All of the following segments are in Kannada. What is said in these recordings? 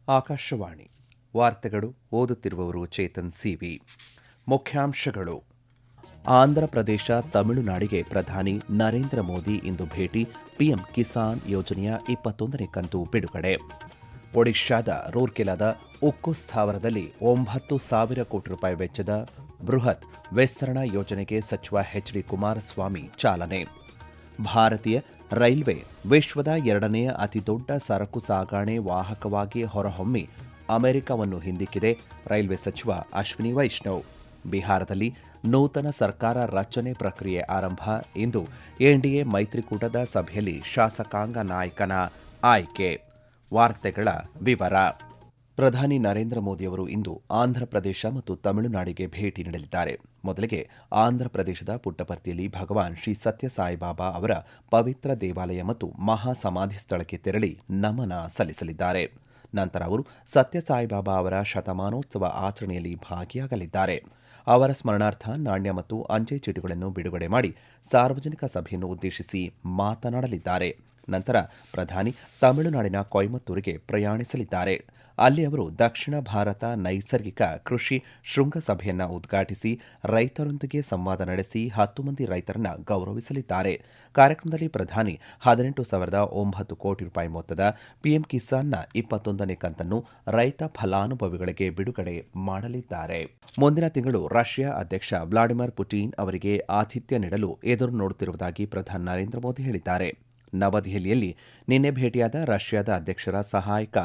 ಆಕಾಶವಾಣಿ ವಾರ್ತೆಗಳು ಓದುತ್ತಿರುವವರು ಚೇತನ್ ಸಿವಿ. ಮುಖ್ಯಾಂಶಗಳು. ಆಂಧ್ರಪ್ರದೇಶ ತಮಿಳುನಾಡಿಗೆ ಪ್ರಧಾನಿ ನರೇಂದ್ರ ಮೋದಿ ಇಂದು ಭೇಟಿ. ಪಿಎಂ ಕಿಸಾನ್ ಯೋಜನೆಯ 21ನೇ ಕಂತು ಬಿಡುಗಡೆ. ಒಡಿಶಾದ ರೂರ್ಕೆಲಾದ ಉಕ್ಕು ಸ್ಥಾವರದಲ್ಲಿ 9,000 ಕೋಟಿ ರೂಪಾಯಿ ವೆಚ್ಚದ ಬೃಹತ್ ವಿಸ್ತರಣಾ ಯೋಜನೆಗೆ ಸಚಿವ ಎಚ್ ಡಿ ಕುಮಾರಸ್ವಾಮಿ ಚಾಲನೆ. ಭಾರತೀಯ ರೈಲ್ವೆ ವಿಶ್ವದ 2ನೇ ಅತಿದೊಡ್ಡ ಸರಕು ಸಾಗಣೆ ವಾಹಕವಾಗಿ ಹೊರಹೊಮ್ಮಿ ಅಮೆರಿಕವನ್ನು ಹಿಂದಿಕ್ಕಿದೆ. ರೈಲ್ವೆ ಸಚಿವ ಅಶ್ವಿನಿ ವೈಷ್ಣವ್. ಬಿಹಾರದಲ್ಲಿ ನೂತನ ಸರ್ಕಾರ ರಚನೆ ಪ್ರಕ್ರಿಯೆ ಆರಂಭ. ಇಂದು ಎನ್ಡಿಎ ಮೈತ್ರಿಕೂಟದ ಸಭೆಯಲ್ಲಿ ಶಾಸಕಾಂಗ ನಾಯಕನ ಆಯ್ಕೆ. ವಾರ್ತೆಗಳ ವಿವರ. ಪ್ರಧಾನಿ ನರೇಂದ್ರ ಮೋದಿಯವರು ಇಂದು ಆಂಧ್ರಪ್ರದೇಶ ಮತ್ತು ತಮಿಳುನಾಡಿಗೆ ಭೇಟಿ ನೀಡಲಿದ್ದಾರೆ. ಮೊದಲಿಗೆ ಆಂಧ್ರಪ್ರದೇಶದ ಪುಟ್ಟಪರ್ತಿಯಲ್ಲಿ ಭಗವಾನ್ ಶ್ರೀ ಸತ್ಯಸಾಯಿಬಾಬಾ ಅವರ ಪವಿತ್ರ ದೇವಾಲಯ ಮತ್ತು ಮಹಾ ಸಮಾಧಿ ಸ್ಥಳಕ್ಕೆ ತೆರಳಿ ನಮನ ಸಲ್ಲಿಸಲಿದ್ದಾರೆ. ನಂತರ ಅವರು ಸತ್ಯಸಾಯಿಬಾಬಾ ಅವರ ಶತಮಾನೋತ್ಸವ ಆಚರಣೆಯಲ್ಲಿ ಭಾಗಿಯಾಗಲಿದ್ದಾರೆ. ಅವರ ಸ್ಮರಣಾರ್ಥ ನಾಣ್ಯ ಮತ್ತು ಅಂಚೆ ಚೀಟಿಗಳನ್ನು ಬಿಡುಗಡೆ ಮಾಡಿ ಸಾರ್ವಜನಿಕ ಸಭೆಯನ್ನು ಉದ್ದೇಶಿಸಿ ಮಾತನಾಡಲಿದ್ದಾರೆ. ನಂತರ ಪ್ರಧಾನಿ ತಮಿಳುನಾಡಿನ ಕೊಯಮತ್ತೂರಿಗೆ ಪ್ರಯಾಣಿಸಲಿದ್ದಾರೆ. ಅಲ್ಲಿ ಅವರು ದಕ್ಷಿಣ ಭಾರತ ನೈಸರ್ಗಿಕ ಕೃಷಿ ಶೃಂಗಸಭೆಯನ್ನು ಉದ್ಘಾಟಿಸಿ ರೈತರೊಂದಿಗೆ ಸಂವಾದ ನಡೆಸಿ 10 ಮಂದಿ ರೈತರನ್ನು ಗೌರವಿಸಲಿದ್ದಾರೆ. ಕಾರ್ಯಕ್ರಮದಲ್ಲಿ ಪ್ರಧಾನಿ 18,900 ಕೋಟಿ ರೂಪಾಯಿ ಮೊತ್ತದ ಪಿಎಂ ಕಿಸಾನ್ನ 21ನೇ ಕಂತನ್ನು ರೈತ ಫಲಾನುಭವಿಗಳಿಗೆ ಬಿಡುಗಡೆ ಮಾಡಲಿದ್ದಾರೆ. ಮುಂದಿನ ತಿಂಗಳು ರಷ್ಯಾ ಅಧ್ಯಕ್ಷ ವ್ಲಾಡಿಮಿರ್ ಪುಟಿನ್ ಅವರಿಗೆ ಆತಿಥ್ಯ ನೀಡಲು ಎದುರು ನೋಡುತ್ತಿರುವುದಾಗಿ ಪ್ರಧಾನಿ ನರೇಂದ್ರ ಮೋದಿ ಹೇಳಿದ್ದಾರೆ. ನವದೆಹಲಿಯಲ್ಲಿ ನಿನ್ನೆ ಭೇಟಿಯಾದ ರಷ್ಯಾದ ಅಧ್ಯಕ್ಷರ ಸಹಾಯಕ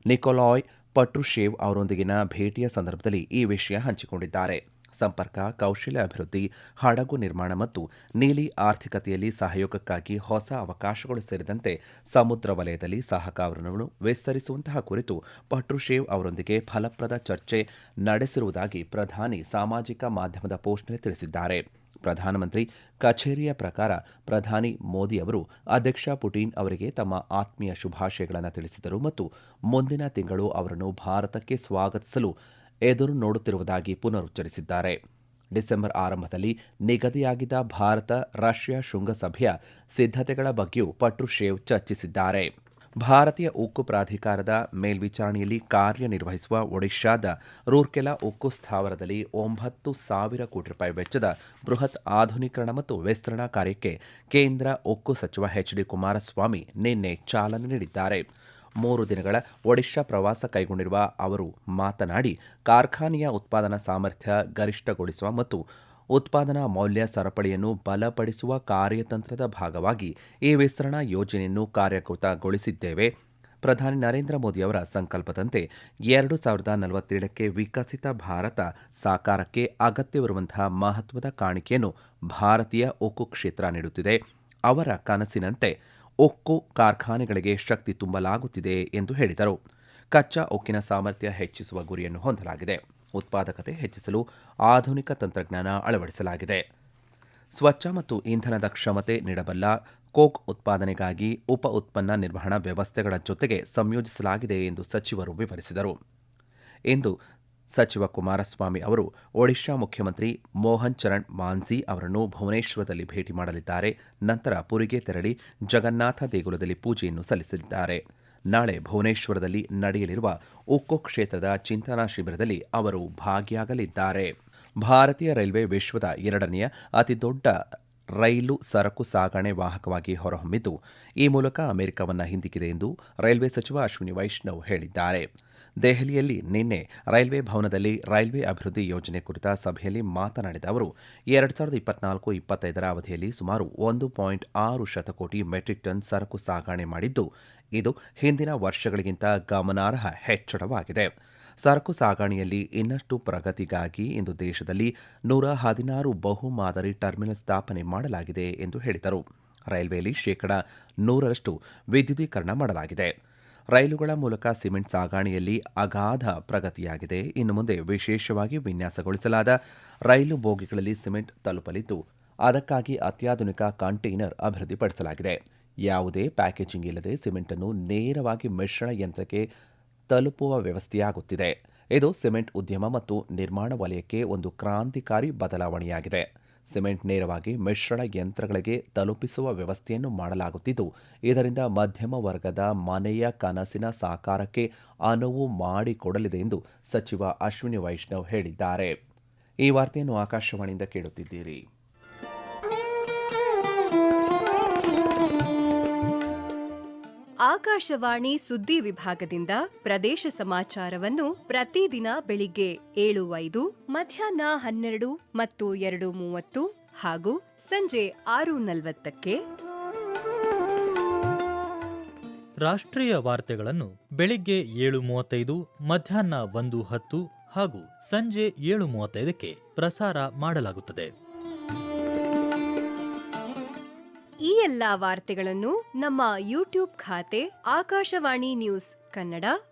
ನಿಕೋಲಾಯ್ ಪಟ್ರುಶೇವ್ ಅವರೊಂದಿಗಿನ ಭೇಟಿಯ ಸಂದರ್ಭದಲ್ಲಿ ಈ ವಿಷಯ ಹಂಚಿಕೊಂಡಿದ್ದಾರೆ. ಸಂಪರ್ಕ, ಕೌಶಲ್ಯ ಅಭಿವೃದ್ಧಿ, ಹಡಗು ನಿರ್ಮಾಣ ಮತ್ತು ನೀಲಿ ಆರ್ಥಿಕತೆಯಲ್ಲಿ ಸಹಯೋಗಕ್ಕಾಗಿ ಹೊಸ ಅವಕಾಶಗಳು ಸೇರಿದಂತೆ ಸಮುದ್ರ ವಲಯದಲ್ಲಿ ಸಹಕಾರವನ್ನು ವಿಸ್ತರಿಸುವಂತಹ ಕುರಿತು ಪಟ್ರುಶೇವ್ ಅವರೊಂದಿಗೆ ಫಲಪ್ರದ ಚರ್ಚೆ ನಡೆಸಿರುವುದಾಗಿ ಪ್ರಧಾನಿ ಸಾಮಾಜಿಕ ಮಾಧ್ಯಮದ ಪೋಸ್ಟ್ನಲ್ಲಿ ತಿಳಿಸಿದ್ದಾರೆ. ಪ್ರಧಾನಮಂತ್ರಿ ಕಚೇರಿಯ ಪ್ರಕಾರ ಪ್ರಧಾನಿ ಮೋದಿ ಅವರು ಅಧ್ಯಕ್ಷ ಪುಟಿನ್ ಅವರಿಗೆ ತಮ್ಮ ಆತ್ಮೀಯ ಶುಭಾಶಯಗಳನ್ನು ತಿಳಿಸಿದರು ಮತ್ತು ಮುಂದಿನ ತಿಂಗಳು ಅವರನ್ನು ಭಾರತಕ್ಕೆ ಸ್ವಾಗತಿಸಲು ಎದುರು ನೋಡುತ್ತಿರುವುದಾಗಿ ಪುನರುಚ್ಚರಿಸಿದ್ದಾರೆ. ಡಿಸೆಂಬರ್ ಆರಂಭದಲ್ಲಿ ನಿಗದಿಯಾಗಿದ್ದ ಭಾರತ ರಷ್ಯಾ ಶೃಂಗಸಭೆಯ ಸಿದ್ಧತೆಗಳ ಬಗ್ಗೆಯೂ ಪಟ್ರುಶೇವ್ ಚರ್ಚಿಸಿದ್ದಾರೆ. ಭಾರತೀಯ ಉಕ್ಕು ಪ್ರಾಧಿಕಾರದ ಮೇಲ್ವಿಚಾರಣೆಯಲ್ಲಿ ಕಾರ್ಯನಿರ್ವಹಿಸುವ ಒಡಿಶಾದ ರೂರ್ಕೆಲಾ ಉಕ್ಕು ಸ್ಥಾವರದಲ್ಲಿ 9,000 ಕೋಟಿ ರೂಪಾಯಿ ವೆಚ್ಚದ ಬೃಹತ್ ಆಧುನೀಕರಣ ಮತ್ತು ವಿಸ್ತರಣಾ ಕಾರ್ಯಕ್ಕೆ ಕೇಂದ್ರ ಉಕ್ಕು ಸಚಿವ ಎಚ್ ಡಿ ಕುಮಾರಸ್ವಾಮಿ ನಿನ್ನೆ ಚಾಲನೆ ನೀಡಿದ್ದಾರೆ. 3 ದಿನಗಳ ಒಡಿಶಾ ಪ್ರವಾಸ ಕೈಗೊಂಡಿರುವ ಅವರು ಮಾತನಾಡಿ, ಕಾರ್ಖಾನೆಯ ಉತ್ಪಾದನಾ ಸಾಮರ್ಥ್ಯ ಗರಿಷ್ಠಗೊಳಿಸುವ ಮತ್ತು ಉತ್ಪಾದನಾ ಮೌಲ್ಯ ಸರಪಳಿಯನ್ನು ಬಲಪಡಿಸುವ ಕಾರ್ಯತಂತ್ರದ ಭಾಗವಾಗಿ ಈ ವಿಸ್ತರಣಾ ಯೋಜನೆಯನ್ನು ಕಾರ್ಯಗತಗೊಳಿಸಿದ್ದೇವೆ. ಪ್ರಧಾನಿ ನರೇಂದ್ರ ಮೋದಿ ಅವರ ಸಂಕಲ್ಪದಂತೆ 2047ಕ್ಕೆ ವಿಕಸಿತ ಭಾರತ ಸಾಕಾರಕ್ಕೆ ಅಗತ್ಯವಿರುವಂತಹ ಮಹತ್ವದ ಕಾಣಿಕೆಯನ್ನು ಭಾರತೀಯ ಉಕ್ಕು ಕ್ಷೇತ್ರ ನೀಡುತ್ತಿದೆ. ಅವರ ಕನಸಿನಂತೆ ಉಕ್ಕು ಕಾರ್ಖಾನೆಗಳಿಗೆ ಶಕ್ತಿ ತುಂಬಲಾಗುತ್ತಿದೆ ಎಂದು ಹೇಳಿದರು. ಕಚ್ಚಾ ಉಕ್ಕಿನ ಸಾಮರ್ಥ್ಯ ಹೆಚ್ಚಿಸುವ ಗುರಿಯನ್ನು ಹೊಂದಲಾಗಿದೆ. ಉತ್ಪಾದಕತೆ ಹೆಚ್ಚಿಸಲು ಆಧುನಿಕ ತಂತ್ರಜ್ಞಾನ ಅಳವಡಿಸಲಾಗಿದೆ. ಸ್ವಚ್ಛ ಮತ್ತು ಇಂಧನದ ಕ್ಷಮತೆ ನೀಡಬಲ್ಲ ಕೋಕ್ ಉತ್ಪಾದನೆಗಾಗಿ ಉಪ ಉತ್ಪನ್ನ ನಿರ್ವಹಣಾ ವ್ಯವಸ್ಥೆಗಳ ಜೊತೆಗೆ ಸಂಯೋಜಿಸಲಾಗಿದೆ ಎಂದು ಸಚಿವರು ವಿವರಿಸಿದರು. ಇಂದು ಸಚಿವ ಕುಮಾರಸ್ವಾಮಿ ಅವರು ಒಡಿಶಾ ಮುಖ್ಯಮಂತ್ರಿ ಮೋಹನ್ ಚರಣ್ ಮಾಂಝಿ ಅವರನ್ನು ಭುವನೇಶ್ವರದಲ್ಲಿ ಭೇಟಿ ಮಾಡಲಿದ್ದಾರೆ. ನಂತರ ಪುರಿಗೆ ತೆರಳಿ ಜಗನ್ನಾಥ ದೇಗುಲದಲ್ಲಿ ಪೂಜೆಯನ್ನು ಸಲ್ಲಿಸಲಿದ್ದಾರೆ. ನಾಳೆ ಭುವನೇಶ್ವರದಲ್ಲಿ ನಡೆಯಲಿರುವ ಉಕ್ಕು ಕ್ಷೇತ್ರದ ಚಿಂತನಾ ಶಿಬಿರದಲ್ಲಿ ಅವರು ಭಾಗಿಯಾಗಲಿದ್ದಾರೆ. ಭಾರತೀಯ ರೈಲ್ವೆ ವಿಶ್ವದ 2ನೇ ಅತಿದೊಡ್ಡ ರೈಲು ಸರಕು ಸಾಗಣೆ ವಾಹಕವಾಗಿ ಹೊರಹೊಮ್ಮಿದ್ದು, ಈ ಮೂಲಕ ಅಮೆರಿಕವನ್ನು ಹಿಂದಿಕ್ಕಿದೆ ಎಂದು ರೈಲ್ವೆ ಸಚಿವ ಅಶ್ವಿನಿ ವೈಷ್ಣವ್ ಹೇಳಿದ್ದಾರೆ. ದೆಹಲಿಯಲ್ಲಿ ನಿನ್ನೆ ರೈಲ್ವೆ ಭವನದಲ್ಲಿ ರೈಲ್ವೆ ಅಭಿವೃದ್ಧಿ ಯೋಜನೆ ಕುರಿತ ಸಭೆಯಲ್ಲಿ ಮಾತನಾಡಿದ ಅವರು 2024-25ರ ಅವಧಿಯಲ್ಲಿ ಸುಮಾರು 1.6 ಶತಕೋಟಿ ಮೆಟ್ರಿಕ್ ಟನ್ ಸರಕು ಸಾಗಣೆ ಮಾಡಿದ್ದು, ಇದು ಹಿಂದಿನ ವರ್ಷಗಳಿಗಿಂತ ಗಮನಾರ್ಹ ಹೆಚ್ಚಳವಾಗಿದೆ. ಸರಕು ಸಾಗಣೆಯಲ್ಲಿ ಇನ್ನಷ್ಟು ಪ್ರಗತಿಗಾಗಿ ಇಂದು ದೇಶದಲ್ಲಿ 116 ಬಹು ಮಾದರಿ ಟರ್ಮಿನಲ್ ಸ್ಥಾಪನೆ ಮಾಡಲಾಗಿದೆ ಎಂದು ಹೇಳಿದರು. ರೈಲ್ವೆಯಲ್ಲಿ 100% ವಿದ್ಯುದೀಕರಣ ಮಾಡಲಾಗಿದೆ. ರೈಲುಗಳ ಮೂಲಕ ಸಿಮೆಂಟ್ ಸಾಗಣೆಯಲ್ಲಿ ಅಗಾಧ ಪ್ರಗತಿಯಾಗಿದೆ. ಇನ್ನು ಮುಂದೆ ವಿಶೇಷವಾಗಿ ವಿನ್ಯಾಸಗೊಳಿಸಲಾದ ರೈಲು ಬೋಗಿಗಳಲ್ಲಿ ಸಿಮೆಂಟ್ ತಲುಪಲಿದ್ದು, ಅದಕ್ಕಾಗಿ ಅತ್ಯಾಧುನಿಕ ಕಂಟೈನರ್ ಅಭಿವೃದ್ಧಿಪಡಿಸಲಾಗಿದೆ. ಯಾವುದೇ ಪ್ಯಾಕೇಜಿಂಗ್ ಇಲ್ಲದೆ ಸಿಮೆಂಟ್ ಅನ್ನು ನೇರವಾಗಿ ಮಿಶ್ರಣ ಯಂತ್ರಕ್ಕೆ ತಲುಪುವ ವ್ಯವಸ್ಥೆಯಾಗುತ್ತಿದೆ. ಇದು ಸಿಮೆಂಟ್ ಉದ್ಯಮ ಮತ್ತು ನಿರ್ಮಾಣ ವಲಯಕ್ಕೆ ಒಂದು ಕ್ರಾಂತಿಕಾರಿ ಬದಲಾವಣೆಯಾಗಿದೆ. ಸಿಮೆಂಟ್ ನೇರವಾಗಿ ಮಿಶ್ರಣ ಯಂತ್ರಗಳಿಗೆ ತಲುಪಿಸುವ ವ್ಯವಸ್ಥೆಯನ್ನು ಮಾಡಲಾಗುತ್ತಿದ್ದು, ಇದರಿಂದ ಮಧ್ಯಮ ವರ್ಗದ ಮನೆಯ ಕನಸಿನ ಸಾಕಾರಕ್ಕೆ ಅನುವು ಮಾಡಿಕೊಡಲಿದೆ ಎಂದು ಸಚಿವ ಅಶ್ವಿನಿ ವೈಷ್ಣವ್ ಹೇಳಿದ್ದಾರೆ. ಈ ವಾರ್ತೆಯನ್ನು ಆಕಾಶವಾಣಿಯಿಂದ ಕೇಳುತ್ತಿದ್ದೀರಿ. ಆಕಾಶವಾಣಿ ಸುದ್ದಿ ವಿಭಾಗದಿಂದ ಪ್ರದೇಶ ಸಮಾಚಾರವನ್ನು ಪ್ರತಿದಿನ ಬೆಳಿಗ್ಗೆ 7:05, ಮಧ್ಯಾಹ್ನ 12 ಮತ್ತು 2:30 ಹಾಗೂ ಸಂಜೆ 6:40ಕ್ಕೆ. ರಾಷ್ಟ್ರೀಯ ವಾರ್ತೆಗಳನ್ನು ಬೆಳಿಗ್ಗೆ 7:35, ಮಧ್ಯಾಹ್ನ 1:10 ಹಾಗೂ ಸಂಜೆ 7:35ಕ್ಕೆ ಪ್ರಸಾರ ಮಾಡಲಾಗುತ್ತದೆ. ಈ ಎಲ್ಲಾ ವಾರ್ತೆಗಳನ್ನು ನಮ್ಮ ಯೂಟ್ಯೂಬ್ ಖಾತೆ ಆಕಾಶವಾಣಿ ನ್ಯೂಸ್ ಕನ್ನಡ,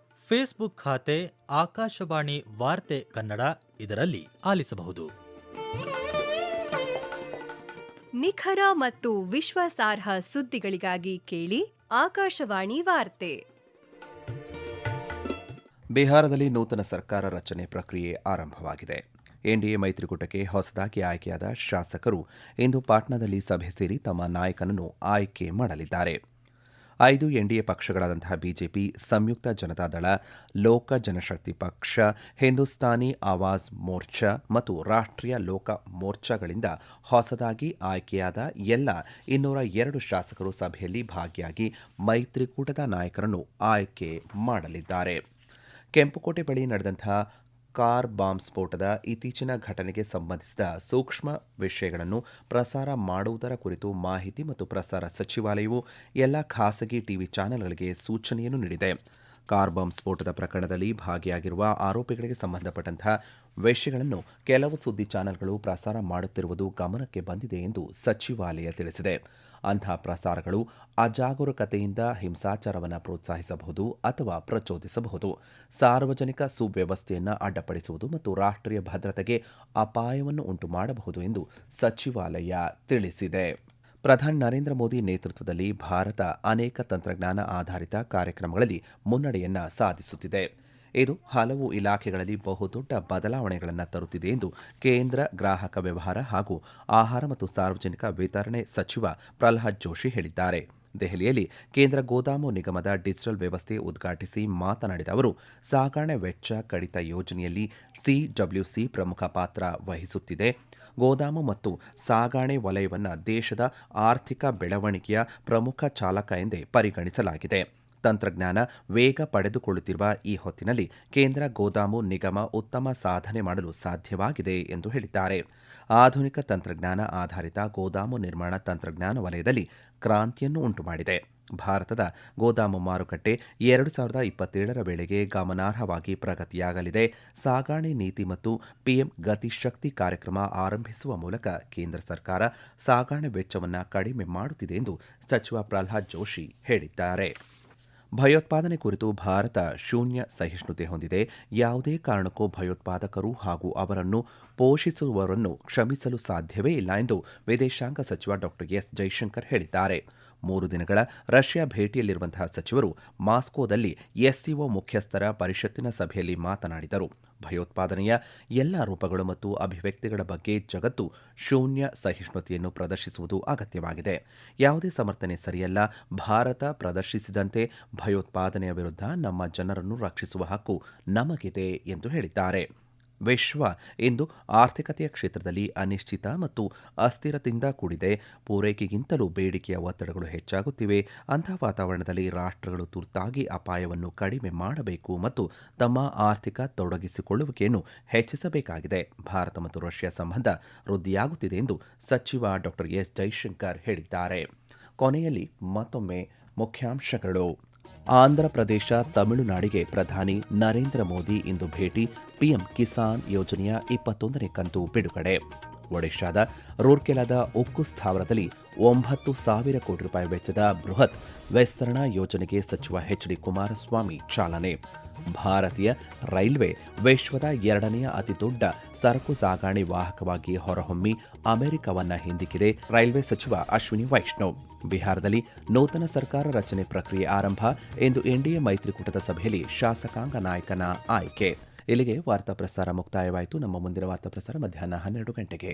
ಫೇಸ್ಬುಕ್ ಖಾತೆ ಆಕಾಶವಾಣಿ ವಾರ್ತೆ ಕನ್ನಡ ಇದರಲ್ಲಿ ಆಲಿಸಬಹುದು. ನಿಖರ ಮತ್ತು ವಿಶ್ವಾಸಾರ್ಹ ಸುದ್ದಿಗಳಿಗಾಗಿ ಕೇಳಿ ಆಕಾಶವಾಣಿ ವಾರ್ತೆ. ಬಿಹಾರದಲ್ಲಿ ನೂತನ ಸರ್ಕಾರ ರಚನೆ ಪ್ರಕ್ರಿಯೆ ಆರಂಭವಾಗಿದೆ. ಎನ್ಡಿಎ ಮೈತ್ರಿಕೂಟಕ್ಕೆ ಹೊಸದಾಗಿ ಆಯ್ಕೆಯಾದ ಶಾಸಕರು ಇಂದು ಪಾಟ್ನಾದಲ್ಲಿ ಸಭೆ ಸೇರಿ ತಮ್ಮ ನಾಯಕನನ್ನು ಆಯ್ಕೆ ಮಾಡಲಿದ್ದಾರೆ. 5 ಎನ್ಡಿಎ ಪಕ್ಷಗಳಾದಂತಹ ಬಿಜೆಪಿ, ಸಂಯುಕ್ತ ಜನತಾದಳ, ಲೋಕ ಜನಶಕ್ತಿ ಪಕ್ಷ, ಹಿಂದೂಸ್ತಾನಿ ಆವಾಜ್ ಮೋರ್ಚಾ ಮತ್ತು ರಾಷ್ಟ್ರೀಯ ಲೋಕ ಮೋರ್ಚಾಗಳಿಂದ ಹೊಸದಾಗಿ ಆಯ್ಕೆಯಾದ ಎಲ್ಲ 202 ಶಾಸಕರು ಸಭೆಯಲ್ಲಿ ಭಾಗಿಯಾಗಿ ಮೈತ್ರಿಕೂಟದ ನಾಯಕರನ್ನು ಆಯ್ಕೆ ಮಾಡಲಿದ್ದಾರೆ. ಕೆಂಪುಕೋಟೆ ಬಳಿ ನಡೆದಂತಹ ಕಾರ್ ಬಾಂಬ್ ಸ್ಫೋಟದ ಇತ್ತೀಚಿನ ಘಟನೆಗೆ ಸಂಬಂಧಿಸಿದ ಸೂಕ್ಷ್ಮ ವಿಷಯಗಳನ್ನು ಪ್ರಸಾರ ಮಾಡುವುದರ ಕುರಿತು ಮಾಹಿತಿ ಮತ್ತು ಪ್ರಸಾರ ಸಚಿವಾಲಯವು ಎಲ್ಲ ಖಾಸಗಿ ಟಿವಿ ಚಾನೆಲ್ಗಳಿಗೆ ಸೂಚನೆಯನ್ನು ನೀಡಿದೆ. ಕಾರ್ ಬಾಂಬ್ ಸ್ಫೋಟದ ಪ್ರಕರಣದಲ್ಲಿ ಭಾಗಿಯಾಗಿರುವ ಆರೋಪಿಗಳಿಗೆ ಸಂಬಂಧಪಟ್ಟಂತಹ ವಿಷಯಗಳನ್ನು ಕೆಲವು ಸುದ್ದಿ ಚಾನೆಲ್ಗಳು ಪ್ರಸಾರ ಮಾಡುತ್ತಿರುವುದು ಗಮನಕ್ಕೆ ಬಂದಿದೆ ಎಂದು ಸಚಿವಾಲಯ ತಿಳಿಸಿದೆ. ಅಂತಹ ಪ್ರಸಾರಗಳು ಅಜಾಗರೂಕತೆಯಿಂದ ಹಿಂಸಾಚಾರವನ್ನು ಪ್ರೋತ್ಸಾಹಿಸಬಹುದು ಅಥವಾ ಪ್ರಚೋದಿಸಬಹುದು, ಸಾರ್ವಜನಿಕ ಸುವ್ಯವಸ್ಥೆಯನ್ನು ಅಡ್ಡಿಪಡಿಸುವುದು ಮತ್ತು ರಾಷ್ಟ್ರೀಯ ಭದ್ರತೆಗೆ ಅಪಾಯವನ್ನು ಉಂಟು ಮಾಡಬಹುದು ಎಂದು ಸಚಿವಾಲಯ ತಿಳಿಸಿದೆ. ಪ್ರಧಾನಿ ನರೇಂದ್ರ ಮೋದಿ ನೇತೃತ್ವದಲ್ಲಿ ಭಾರತ ಅನೇಕ ತಂತ್ರಜ್ಞಾನ ಆಧಾರಿತ ಕಾರ್ಯಕ್ರಮಗಳಲ್ಲಿ ಮುನ್ನಡೆಯನ್ನು ಸಾಧಿಸುತ್ತಿದೆ. ಇದು ಹಲವು ಇಲಾಖೆಗಳಲ್ಲಿ ಬಹುದೊಡ್ಡ ಬದಲಾವಣೆಗಳನ್ನು ತರುತ್ತಿದೆ ಎಂದು ಕೇಂದ್ರ ಗ್ರಾಹಕ ವ್ಯವಹಾರ ಹಾಗೂ ಆಹಾರ ಮತ್ತು ಸಾರ್ವಜನಿಕ ವಿತರಣೆ ಸಚಿವ ಪ್ರಹ್ಲಾದ್ ಜೋಶಿ ಹೇಳಿದ್ದಾರೆ. ದೆಹಲಿಯಲ್ಲಿ ಕೇಂದ್ರ ಗೋದಾಮು ನಿಗಮದ ಡಿಜಿಟಲ್ ವ್ಯವಸ್ಥೆ ಉದ್ಘಾಟಿಸಿ ಮಾತನಾಡಿದ ಅವರು, ಸಾಗಣೆ ವೆಚ್ಚ ಕಡಿತ ಯೋಜನೆಯಲ್ಲಿ ಸಿಡಬ್ಲ್ಯೂಸಿ ಪ್ರಮುಖ ಪಾತ್ರ ವಹಿಸುತ್ತಿದೆ. ಗೋದಾಮು ಮತ್ತು ಸಾಗಣೆ ವಲಯವನ್ನು ದೇಶದ ಆರ್ಥಿಕ ಬೆಳವಣಿಗೆಯ ಪ್ರಮುಖ ಚಾಲಕ ಎಂದೇ ಪರಿಗಣಿಸಲಾಗಿದೆ. ತಂತ್ರಜ್ಞಾನ ವೇಗ ಪಡೆದುಕೊಳ್ಳುತ್ತಿರುವ ಈ ಹೊತ್ತಿನಲ್ಲಿ ಕೇಂದ್ರ ಗೋದಾಮು ನಿಗಮ ಉತ್ತಮ ಸಾಧನೆ ಮಾಡಲು ಸಾಧ್ಯವಾಗಿದೆ ಎಂದು ಹೇಳಿದ್ದಾರೆ. ಆಧುನಿಕ ತಂತ್ರಜ್ಞಾನ ಆಧಾರಿತ ಗೋದಾಮು ನಿರ್ಮಾಣ ತಂತ್ರಜ್ಞಾನ ವಲಯದಲ್ಲಿ ಕ್ರಾಂತಿಯನ್ನು ಉಂಟುಮಾಡಿದೆ. ಭಾರತದ ಗೋದಾಮು ಮಾರುಕಟ್ಟೆ 2027ರ ವೇಳೆಗೆ ಗಮನಾರ್ಹವಾಗಿ ಪ್ರಗತಿಯಾಗಲಿದೆ. ಸಾಗಣೆ ನೀತಿ ಮತ್ತು ಪಿಎಂ ಗತಿಶಕ್ತಿ ಕಾರ್ಯಕ್ರಮ ಆರಂಭಿಸುವ ಮೂಲಕ ಕೇಂದ್ರ ಸರ್ಕಾರ ಸಾಗಣೆ ವೆಚ್ಚವನ್ನು ಕಡಿಮೆ ಮಾಡುತ್ತಿದೆ ಎಂದು ಸಚಿವ ಪ್ರಹ್ಲಾದ್ ಜೋಶಿ ಹೇಳಿದ್ದಾರೆ. ಭಯೋತ್ಪಾದನೆ ಕುರಿತು ಭಾರತ ಶೂನ್ಯ ಸಹಿಷ್ಣುತೆ ಹೊಂದಿದೆ. ಯಾವುದೇ ಕಾರಣಕ್ಕೂ ಭಯೋತ್ಪಾದಕರು ಹಾಗೂ ಅವರನ್ನು ಪೋಷಿಸುವವರನ್ನು ಕ್ಷಮಿಸಲು ಸಾಧ್ಯವೇ ಇಲ್ಲ ಎಂದು ವಿದೇಶಾಂಗ ಸಚಿವ ಡಾ ಎಸ್ ಜೈಶಂಕರ್ ಹೇಳಿದ್ದಾರೆ. 3 ದಿನಗಳ ರಷ್ಯಾ ಭೇಟಿಯಲ್ಲಿರುವಂತಹ ಸಚಿವರು ಮಾಸ್ಕೋದಲ್ಲಿ ಎಸ್ಸಿಒ ಮುಖ್ಯಸ್ಥರ ಪರಿಷತ್ತಿನ ಸಭೆಯಲ್ಲಿ ಮಾತನಾಡಿದರು. ಭಯೋತ್ಪಾದನೆಯ ಎಲ್ಲ ರೂಪಗಳು ಮತ್ತು ಅಭಿವ್ಯಕ್ತಿಗಳ ಬಗ್ಗೆ ಜಗತ್ತು ಶೂನ್ಯ ಸಹಿಷ್ಣುತೆಯನ್ನು ಪ್ರದರ್ಶಿಸುವುದು ಅಗತ್ಯವಾಗಿದೆ. ಯಾವುದೇ ಸಮರ್ಥನೆ ಸರಿಯಲ್ಲ. ಭಾರತ ಪ್ರದರ್ಶಿಸಿದಂತೆ ಭಯೋತ್ಪಾದನೆಯ ವಿರುದ್ಧ ನಮ್ಮ ಜನರನ್ನು ರಕ್ಷಿಸುವ ಹಕ್ಕು ನಮಗಿದೆ ಎಂದು ಹೇಳಿದ್ದಾರೆ. ವಿಶ್ವ ಇಂದು ಆರ್ಥಿಕತೆಯ ಕ್ಷೇತ್ರದಲ್ಲಿ ಅನಿಶ್ಚಿತ ಮತ್ತು ಅಸ್ಥಿರತೆಯಿಂದ ಕೂಡಿದೆ. ಪೂರೈಕೆಗಿಂತಲೂ ಬೇಡಿಕೆಯ ಒತ್ತಡಗಳು ಹೆಚ್ಚಾಗುತ್ತಿವೆ. ಅಂತಹ ವಾತಾವರಣದಲ್ಲಿ ರಾಷ್ಟ್ರಗಳು ತುರ್ತಾಗಿ ಅಪಾಯವನ್ನು ಕಡಿಮೆ ಮಾಡಬೇಕು ಮತ್ತು ತಮ್ಮ ಆರ್ಥಿಕ ತೊಡಗಿಸಿಕೊಳ್ಳುವಿಕೆಯನ್ನು ಹೆಚ್ಚಿಸಬೇಕಾಗಿದೆ. ಭಾರತ ಮತ್ತು ರಷ್ಯಾ ಸಂಬಂಧ ವೃದ್ಧಿಯಾಗುತ್ತಿದೆ ಎಂದು ಸಚಿವ ಡಾ ಎಸ್ ಜೈಶಂಕರ್ ಹೇಳಿದ್ದಾರೆ. ಕೊನೆಯಲ್ಲಿ ಮತ್ತೊಮ್ಮೆ ಮುಖ್ಯಾಂಶಗಳು. ಆಂಧ್ರಪ್ರದೇಶ ತಮಿಳುನಾಡಿಗೆ ಪ್ರಧಾನಿ ನರೇಂದ್ರ ಮೋದಿ ಇಂದು ಭೇಟಿ. ಪಿಎಂ ಕಿಸಾನ್ ಯೋಜನೆಯ 21ನೇ ಕಂತು ಬಿಡುಗಡೆ. ಒಡಿಶಾದ ರೂರ್ಕೆಲಾದ ಉಕ್ಕು ಸ್ಥಾವರದಲ್ಲಿ 9,000 ಕೋಟಿ ರೂಪಾಯಿ ವೆಚ್ಚದ ಬೃಹತ್ ವಿಸ್ತರಣಾ ಯೋಜನೆಗೆ ಸಚಿವ ಎಚ್.ಡಿ. ಕುಮಾರಸ್ವಾಮಿ ಚಾಲನೆ. ಭಾರತೀಯ ರೈಲ್ವೆ ವಿಶ್ವದ 2ನೇ ಅತಿದೊಡ್ಡ ಸರಕು ಸಾಗಣೆ ವಾಹಕವಾಗಿ ಹೊರಹೊಮ್ಮಿ ಅಮೆರಿಕವನ್ನ ಹಿಂದಿಕ್ಕಿದೆ. ರೈಲ್ವೆ ಸಚಿವ ಅಶ್ವಿನಿ ವೈಷ್ಣವ್. ಬಿಹಾರದಲ್ಲಿ ನೂತನ ಸರ್ಕಾರ ರಚನೆ ಪ್ರಕ್ರಿಯೆ ಆರಂಭ. ಇಂದು ಎನ್ಡಿಎ ಮೈತ್ರಿಕೂಟದ ಸಭೆಯಲ್ಲಿ ಶಾಸಕಾಂಗ ನಾಯಕನ ಆಯ್ಕೆ. ಇಲ್ಲಿಗೆ ವಾರ್ತಾ ಪ್ರಸಾರ ಮುಕ್ತಾಯವಾಯಿತು. ನಮ್ಮ ಮುಂದಿನ ವಾರ್ತಾ ಪ್ರಸಾರ ಮಧ್ಯಾಹ್ನ 12 ಗಂಟೆಗೆ.